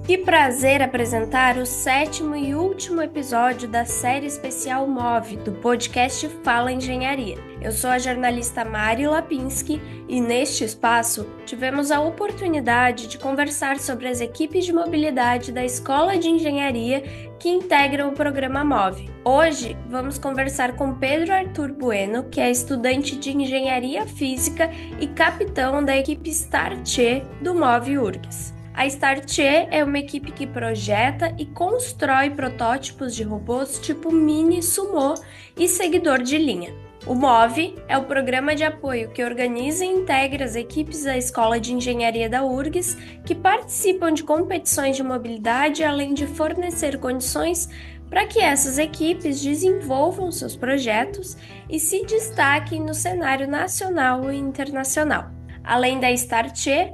Que prazer apresentar o sétimo e último episódio da série especial MOVE, do podcast Fala Engenharia. Eu sou a jornalista Mari Lapinski e neste espaço tivemos a oportunidade de conversar sobre as equipes de mobilidade da Escola de Engenharia que integram o programa MOVE. Hoje vamos conversar com Pedro Arthur Bueno, que é estudante de Engenharia Física e capitão da equipe StartChe do MOVE URGS. A StartChe é uma equipe que projeta e constrói protótipos de robôs tipo mini sumô e seguidor de linha. O MOVE é o programa de apoio que organiza e integra as equipes da Escola de Engenharia da URGS que participam de competições de mobilidade, além de fornecer condições para que essas equipes desenvolvam seus projetos e se destaquem no cenário nacional e internacional. Além da StartChe,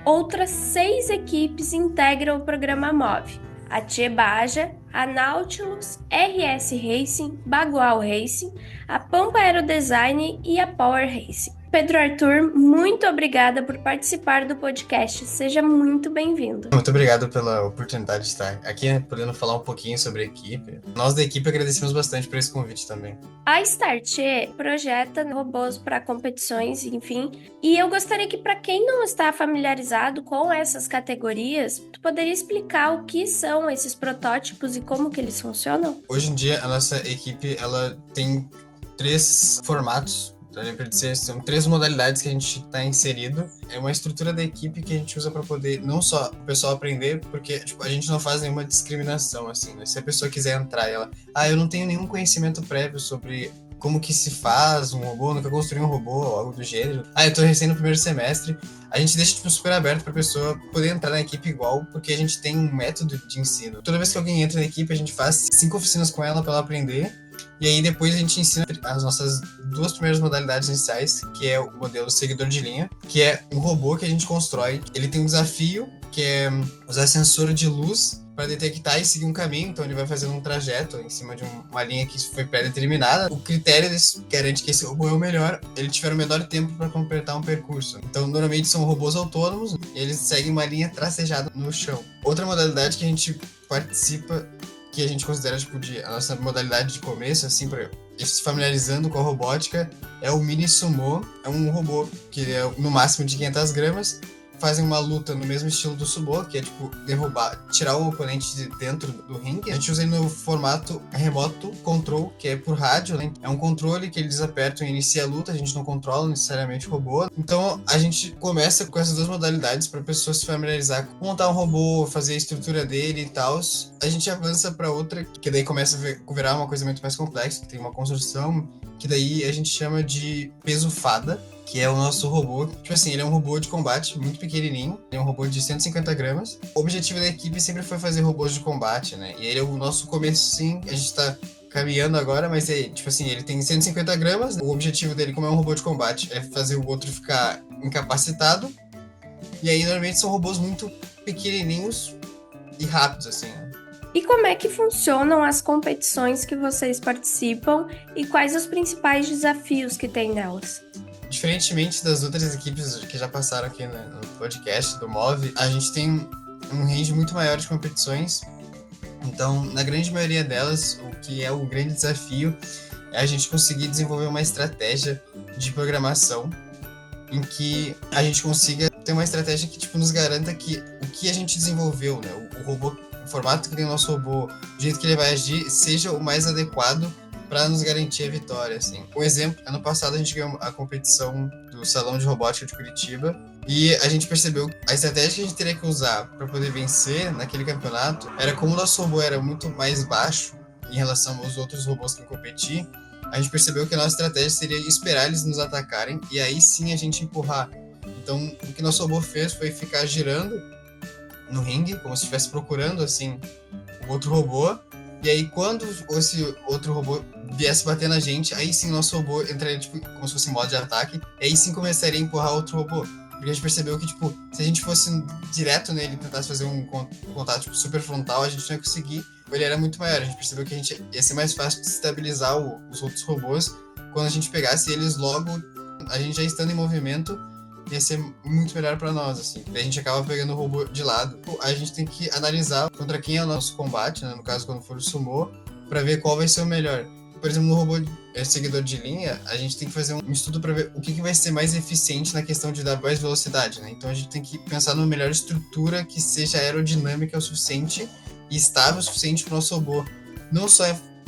outras 6 equipes integram o programa MOVE: a Tche Baja, a Nautilus, RS Racing, Bagual Racing, a Pampa Aerodesign e a Power Racing. Pedro Arthur, muito obrigada por participar do podcast. Seja muito bem-vindo. Muito obrigado pela oportunidade de estar aqui, podendo falar um pouquinho sobre a equipe. Nós da equipe agradecemos bastante por esse convite também. A StartChe projeta robôs para competições, enfim, e eu gostaria que, para quem não está familiarizado com essas categorias, tu poderia explicar o que são esses protótipos e como que eles funcionam? Hoje em dia, a nossa equipe ela tem 3 formatos. São 3 modalidades que a gente está inserido. É uma estrutura da equipe que a gente usa para poder não só o pessoal aprender, porque a gente não faz nenhuma discriminação, assim, né? Se a pessoa quiser entrar e ela, eu não tenho nenhum conhecimento prévio sobre como que se faz um robô, nunca construí um robô ou algo do gênero. Eu tô recém no primeiro semestre. A gente deixa super aberto para a pessoa poder entrar na equipe igual, porque a gente tem um método de ensino. Toda vez que alguém entra na equipe, a gente faz 5 oficinas com ela para ela aprender. E aí depois a gente ensina as nossas 2 primeiras modalidades iniciais, que é o modelo seguidor de linha, que é um robô que a gente constrói. Ele tem um desafio, que é usar sensor de luz para detectar e seguir um caminho. Então ele vai fazendo um trajeto em cima de uma linha que foi pré-determinada. O critério garante que esse robô é o melhor, ele tiver o menor tempo para completar um percurso. Então normalmente são robôs autônomos, e eles seguem uma linha tracejada no chão. Outra modalidade que a gente participa, que a gente considera tipo a nossa modalidade de começo, assim, para ir se familiarizando com a robótica, é o mini sumô. É um robô que é no máximo de 500 gramas, fazem uma luta no mesmo estilo do sumô, que é tipo tirar o oponente de dentro do ringue. A gente usa ele no formato remoto control, que é por rádio, né? É um controle que eles apertam e inicia a luta, a gente não controla necessariamente o robô. Então a gente começa com essas 2 modalidades para a pessoa se familiarizar com montar um robô, fazer a estrutura dele e tal. A gente avança para outra, que daí começa a virar uma coisa muito mais complexa, que tem uma construção, que daí a gente chama de peso fada, que é o nosso robô. Tipo assim, ele é um robô de combate muito pequenininho, ele é um robô de 150 gramas. O objetivo da equipe sempre foi fazer robôs de combate, né? E ele é o nosso começo, sim, a gente tá caminhando agora, mas tipo assim, ele tem 150 gramas. O objetivo dele, como é um robô de combate, é fazer o outro ficar incapacitado. E aí, normalmente, são robôs muito pequenininhos e rápidos, assim, né? E como é que funcionam as competições que vocês participam e quais os principais desafios que tem nelas? Diferentemente das outras equipes que já passaram aqui no podcast do MOVE, a gente tem um range muito maior de competições. Então, na grande maioria delas, o que é o grande desafio é a gente conseguir desenvolver uma estratégia de programação em que a gente consiga ter uma estratégia que tipo, nos garanta que o que a gente desenvolveu, né, o robô, o formato que tem o nosso robô, o jeito que ele vai agir, seja o mais adequado para nos garantir a vitória, assim. Um exemplo, ano passado a gente ganhou a competição do Salão de Robótica de Curitiba e a gente percebeu que a estratégia que a gente teria que usar para poder vencer naquele campeonato era como o nosso robô era muito mais baixo em relação aos outros robôs que competiam. A gente percebeu que a nossa estratégia seria esperar eles nos atacarem e aí sim a gente empurrar. Então, o que nosso robô fez foi ficar girando no ringue, como se estivesse procurando, assim, o outro robô. E aí, quando esse outro robô viesse bater na gente, aí sim nosso robô entraria, tipo, como se fosse em modo de ataque, e aí sim começaria a empurrar outro robô. Porque a gente percebeu que, tipo, se a gente fosse direto nele e tentasse fazer um contato, tipo, super frontal, a gente não ia conseguir. Ele era muito maior. A gente percebeu que ia ser mais fácil de estabilizar os outros robôs quando a gente pegasse eles logo, a gente já estando em movimento, ia ser muito melhor pra nós, assim. Daí a gente acaba pegando o robô de lado. A gente tem que analisar contra quem é o nosso combate, né? No caso, quando for o sumô, pra ver qual vai ser o melhor. Por exemplo, no robô seguidor de linha, a gente tem que fazer um estudo para ver o que vai ser mais eficiente na questão de dar mais velocidade, né? Então a gente tem que pensar numa melhor estrutura que seja aerodinâmica o suficiente e estável o suficiente para o nosso robô. Não só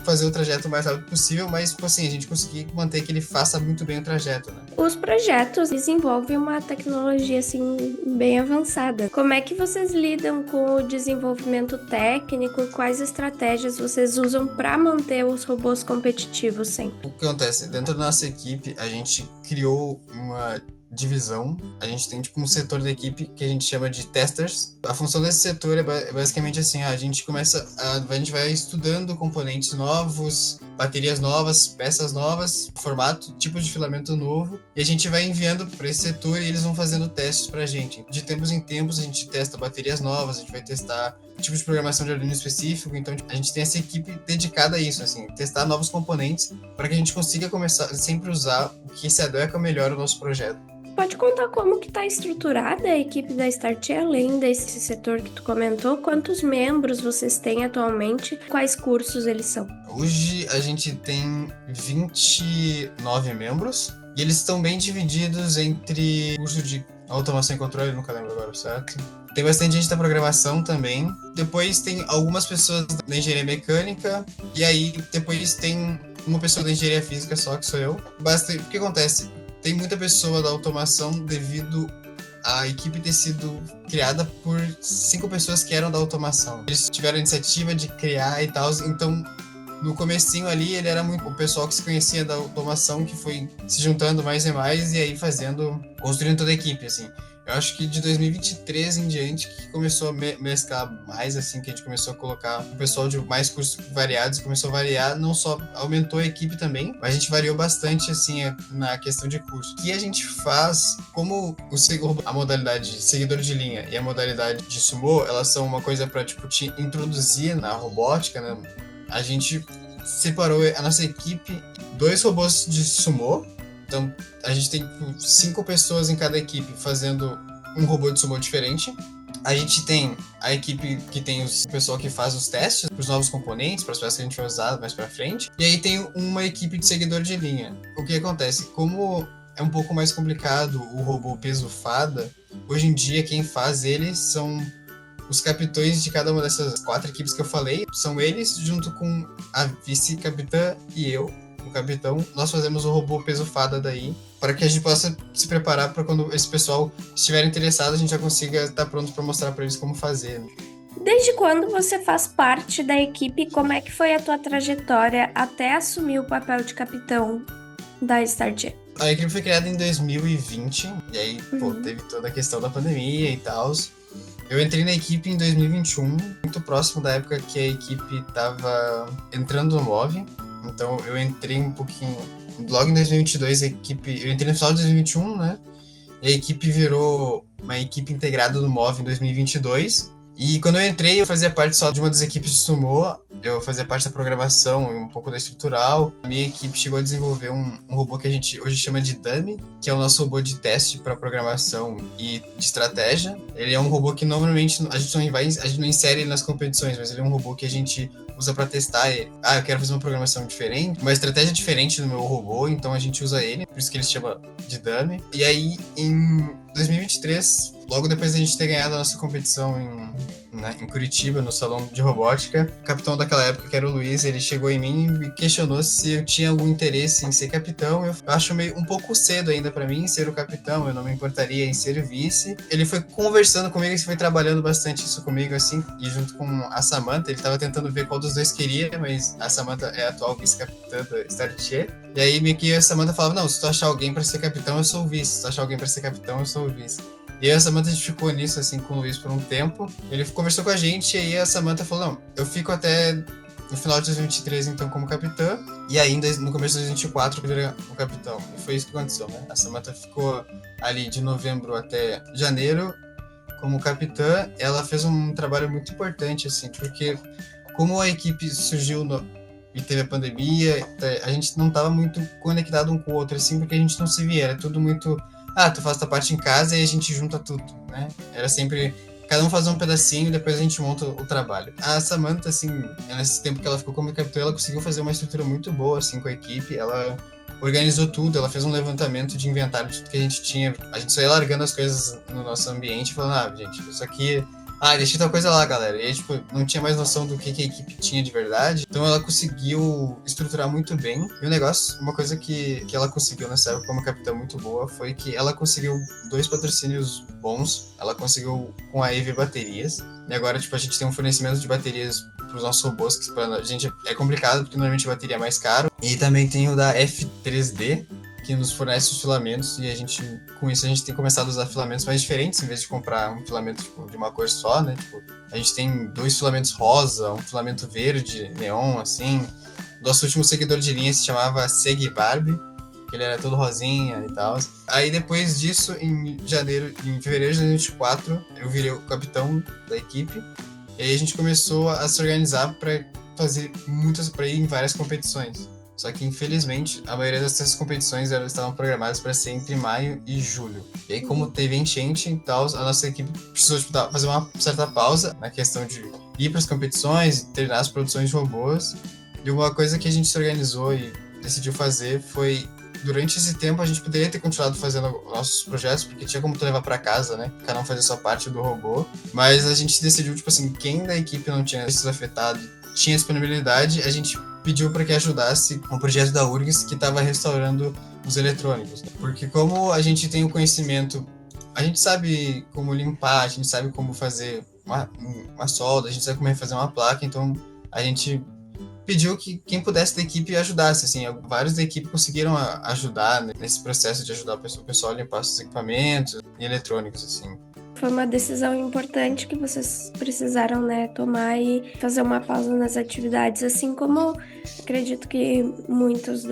fazer o trajeto o mais rápido possível, mas, tipo assim, a gente conseguir manter que ele faça muito bem o trajeto, né? Os projetos desenvolvem uma tecnologia, assim, bem avançada. Como é que vocês lidam com o desenvolvimento técnico? Quais estratégias vocês usam para manter os robôs competitivos sempre? O que acontece? Dentro da nossa equipe, a gente criou uma divisão. A gente tem tipo um setor da equipe que a gente chama de testers. A função desse setor é basicamente assim, a gente vai estudando componentes novos, baterias novas, peças novas, formato, tipo de filamento novo, e a gente vai enviando para esse setor e eles vão fazendo testes pra gente. De tempos em tempos a gente testa baterias novas, a gente vai testar tipo de programação de Arduino específico, então a gente tem essa equipe dedicada a isso, assim, testar novos componentes para que a gente consiga começar sempre usar o que se adequa melhor ao nosso projeto. Pode contar como que está estruturada a equipe da Startee, além desse setor que tu comentou? Quantos membros vocês têm atualmente? Quais cursos eles são? Hoje a gente tem 29 membros e eles estão bem divididos entre curso de automação e controle, nunca lembro agora, certo? Tem bastante gente da programação também. Depois tem algumas pessoas da engenharia mecânica e aí depois tem uma pessoa da engenharia física só, que sou eu. O que acontece? Tem muita pessoa da automação devido à equipe ter sido criada por 5 pessoas que eram da automação. Eles tiveram a iniciativa de criar e tal, então no comecinho ali ele era muito o pessoal que se conhecia da automação que foi se juntando mais e mais e aí construindo toda a equipe, assim. Eu acho que de 2023 em diante que começou a mesclar mais, assim, que a gente começou a colocar o pessoal de mais cursos variados, começou a variar, não só aumentou a equipe também, mas a gente variou bastante, assim, na questão de curso. O que a gente faz, como a modalidade seguidor de linha e a modalidade de sumô, elas são uma coisa para tipo, te introduzir na robótica, né? A gente separou a nossa equipe, 2 robôs de sumô. Então, a gente tem 5 pessoas em cada equipe fazendo um robô de sumô diferente. A gente tem a equipe que tem o pessoal que faz os testes para os novos componentes, para as peças que a gente vai usar mais para frente. E aí tem uma equipe de seguidor de linha. O que acontece? Como é um pouco mais complicado o robô peso fada, hoje em dia quem faz ele são os capitães de cada uma dessas 4 equipes que eu falei. São eles, junto com a vice-capitã e eu, o capitão, nós fazemos o robô peso fada daí, para que a gente possa se preparar para quando esse pessoal estiver interessado, a gente já consiga estar pronto para mostrar para eles como fazer. Desde quando você faz parte da equipe? Como é que foi a tua trajetória até assumir o papel de capitão da Startee? A equipe foi criada em 2020, e aí, teve toda a questão da pandemia e tal. Eu entrei na equipe em 2021, muito próximo da época que a equipe estava entrando no MOV. Então eu entrei um pouquinho, logo em 2022 eu entrei no final de 2021, né? E a equipe virou uma equipe integrada do MOV em 2022. E quando eu entrei, eu fazia parte só de uma das equipes de sumô, eu fazia parte da programação e um pouco da estrutural. A minha equipe chegou a desenvolver um robô que a gente hoje chama de Dummy, que é o nosso robô de teste para programação e de estratégia. Ele é um robô que normalmente a gente não insere ele nas competições, mas ele é um robô que a gente usa para testar ele. Eu quero fazer uma programação diferente, uma estratégia diferente do meu robô, então a gente usa ele, por isso que ele se chama de Dummy. E aí, em 2023, logo depois da gente ter ganhado a nossa competição em Curitiba, no salão de robótica, o capitão daquela época, que era o Luiz, ele chegou em mim e me questionou se eu tinha algum interesse em ser capitão. Eu acho meio um pouco cedo ainda para mim ser o capitão, eu não me importaria em ser vice. Ele foi conversando comigo e foi trabalhando bastante isso comigo, assim, e junto com a Samantha, ele tava tentando ver qual dos dois queria, mas a Samantha é a atual vice-capitã da Startee. E aí meio que a Samantha falava, não, se tu achar alguém para ser capitão, eu sou o vice. Se tu achar alguém para ser capitão, eu sou o vice. E aí a Samantha, a gente ficou nisso, assim, com o Luiz por um tempo. Ele conversou com a gente e aí a Samantha falou, não, eu fico até no final de 2023, então, como capitã. E ainda no começo de 2024, eu virei o capitão. E foi isso que aconteceu, né? A Samantha ficou ali de novembro até janeiro como capitã. Ela fez um trabalho muito importante, assim, porque como a equipe surgiu e teve a pandemia, a gente não estava muito conectado um com o outro, assim, porque a gente não se via. Era tudo muito... tu faz tua parte em casa e a gente junta tudo, né? Era sempre, cada um faz um pedacinho e depois a gente monta o trabalho. A Samantha, assim, nesse tempo que ela ficou como capitã, ela conseguiu fazer uma estrutura muito boa, assim, com a equipe. Ela organizou tudo, ela fez um levantamento de inventário de tudo que a gente tinha. A gente só ia largando as coisas no nosso ambiente, falando, gente, isso aqui... deixa tal coisa lá, galera. E aí, tipo, não tinha mais noção do que a equipe tinha de verdade. Então ela conseguiu estruturar muito bem. E o negócio, uma coisa que ela conseguiu nessa época como capitã muito boa, foi que ela conseguiu 2 patrocínios bons. Ela conseguiu com a EV Baterias. E agora, tipo, a gente tem um fornecimento de baterias para os nossos robôs, que pra gente é complicado, porque normalmente a bateria é mais caro. E também tem o da F3D, que nos fornece os filamentos, e a gente, com isso, a gente tem começado a usar filamentos mais diferentes, em vez de comprar um filamento tipo, de uma cor só, né? Tipo, a gente tem 2 filamentos rosa, um filamento verde, neon, assim. Nosso último seguidor de linha se chamava Seg Barbie, que ele era todo rosinha e tal. Aí depois disso, em fevereiro de 2024, eu virei o capitão da equipe, e aí a gente começou a se organizar para ir em várias competições. Só que, infelizmente, a maioria dessas competições elas estavam programadas para ser entre maio e julho. E aí, como teve enchente e tal, a nossa equipe precisou fazer uma certa pausa na questão de ir para as competições, treinar as produções de robôs. E uma coisa que a gente se organizou e decidiu fazer foi, durante esse tempo, a gente poderia ter continuado fazendo nossos projetos, porque tinha como tu levar para casa, né? Cada um fazer sua parte do robô. Mas a gente decidiu, tipo assim, quem da equipe não tinha sido afetado, tinha disponibilidade, a gente pediu para que ajudasse um projeto da URGS que estava restaurando os eletrônicos. Porque como a gente tem o conhecimento, a gente sabe como limpar, a gente sabe como fazer uma solda, a gente sabe como fazer uma placa, então a gente pediu que quem pudesse da equipe ajudasse, assim, vários da equipe conseguiram ajudar nesse processo de ajudar o pessoal a limpar os equipamentos e eletrônicos, assim. Foi uma decisão importante que vocês precisaram, né, tomar e fazer uma pausa nas atividades, assim como acredito que muitos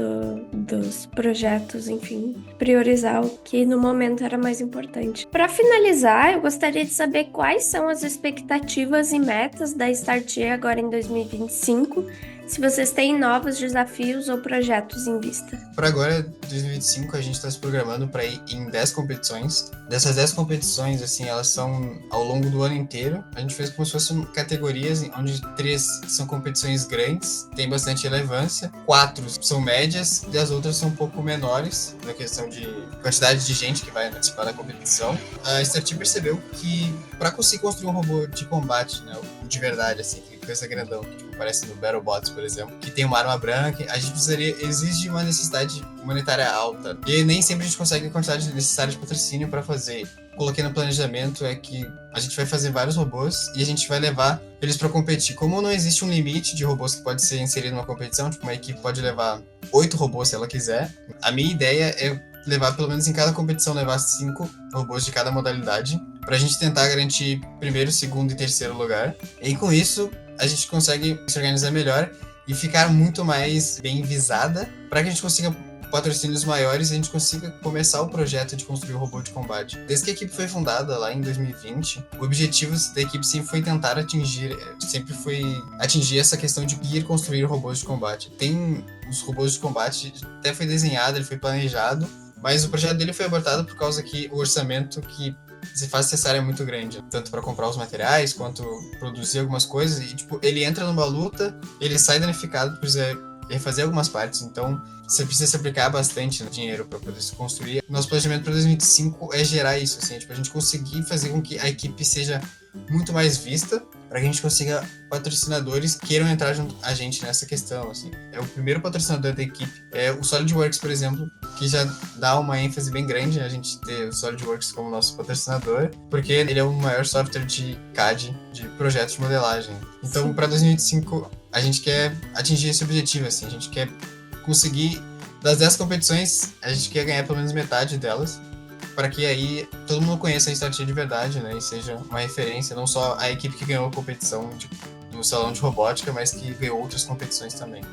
dos projetos, enfim, priorizar o que no momento era mais importante. Para finalizar, eu gostaria de saber quais são as expectativas e metas da Startier agora em 2025, se vocês têm novos desafios ou projetos em vista. Para agora, 2025, a gente está se programando para ir em 10 competições. Dessas 10 competições, assim, elas são ao longo do ano inteiro. A gente fez como se fossem categorias, onde 3 são competições grandes, tem bastante relevância, 4 são médias e as outras são um pouco menores, na questão de quantidade de gente que vai participar da competição. A Startier percebeu que, para conseguir construir um robô de combate, né, de verdade, assim, que coisa grandão, que tipo, parece no BattleBots, por exemplo, que tem uma arma branca, a gente exige uma necessidade monetária alta. E nem sempre a gente consegue a quantidade necessária de patrocínio para fazer. Coloquei no planejamento é que a gente vai fazer vários robôs e a gente vai levar eles para competir. Como não existe um limite de robôs que pode ser inserido numa competição, tipo, uma equipe pode levar 8 robôs se ela quiser, a minha ideia é levar, pelo menos em cada competição, levar 5 robôs de cada modalidade, pra gente tentar garantir primeiro, segundo e terceiro lugar. E com isso, a gente consegue se organizar melhor e ficar muito mais bem visada para que a gente consiga patrocínios maiores e a gente consiga começar o projeto de construir o robô de combate. Desde que a equipe foi fundada lá em 2020, o objetivo da equipe sempre foi atingir essa questão de ir construir robôs de combate. Tem os robôs de combate, até foi desenhado, ele foi planejado, mas o projeto dele foi abortado por causa que o orçamento que se faz necessário é muito grande, tanto para comprar os materiais quanto produzir algumas coisas, e tipo, ele entra numa luta, ele sai danificado, precisa refazer algumas partes, então você precisa se aplicar bastante dinheiro para poder se construir. Nosso planejamento para 2025 é gerar isso, assim, tipo, a gente conseguir fazer com que a equipe seja muito mais vista, para que a gente consiga patrocinadores que queiram entrar junto a gente nessa questão, assim. É o primeiro patrocinador da equipe, é o SolidWorks, por exemplo, que já dá uma ênfase bem grande a gente ter o SolidWorks como nosso patrocinador, porque ele é o maior software de CAD, de projetos de modelagem. Então, para 2025, a gente quer atingir esse objetivo, assim, a gente quer conseguir, das 10 competições, a gente quer ganhar pelo menos metade delas, para que aí todo mundo conheça a Startier de verdade, né, e seja uma referência, não só a equipe que ganhou a competição no Salão de Robótica, mas que ganhou outras competições também.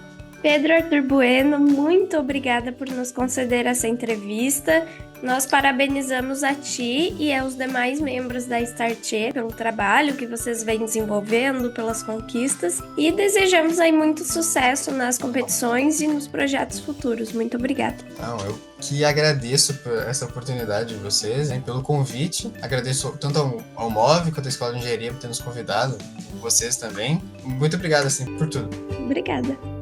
Pedro Arthur Bueno, muito obrigada por nos conceder essa entrevista. Nós parabenizamos a ti e aos demais membros da Startchê pelo trabalho que vocês vêm desenvolvendo, pelas conquistas, e desejamos aí muito sucesso nas competições e nos projetos futuros. Muito obrigada. Não, eu que agradeço por essa oportunidade de vocês, hein, pelo convite. Agradeço tanto ao MOV quanto à Escola de Engenharia por ter nos convidado, vocês também. Muito obrigado, assim, por tudo. Obrigada.